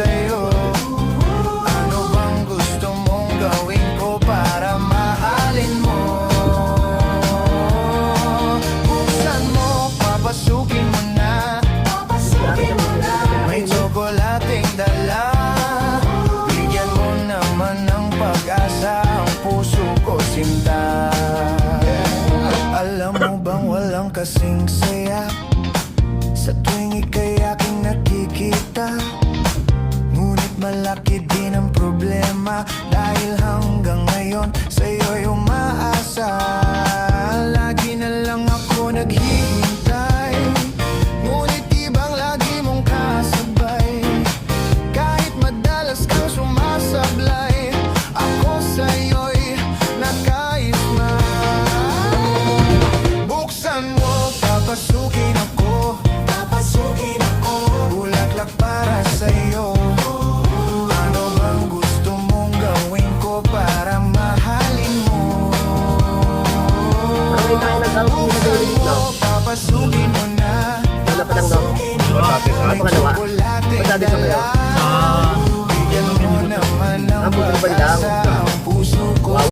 sa'yo. Ano bang gusto mong gawin ko para mahalin mo? Buksan mo, papasukin mo na. May tsokolating dala. Bigyan mo naman ng pag-asa ang puso ko, sinta. Alam mo bang walang kasing saya sa tuwing ika'y aking nakikita? Ngunit malaki din ang problema dahil hanggang ngayon sa'yo'y umaasa. Lagi na lang ako naghihintay, ngunit ibang lagi mong kasabay. Kahit madalas kang sumasablay, ako sa'yo'y nakaisma. Buksan mo, papasukin ako. Bulaklak para sa'yo. Ano bang gusto mong gawin ko para mahalin mo? Buksan mo, papasukin mo na. May tsokolating dala.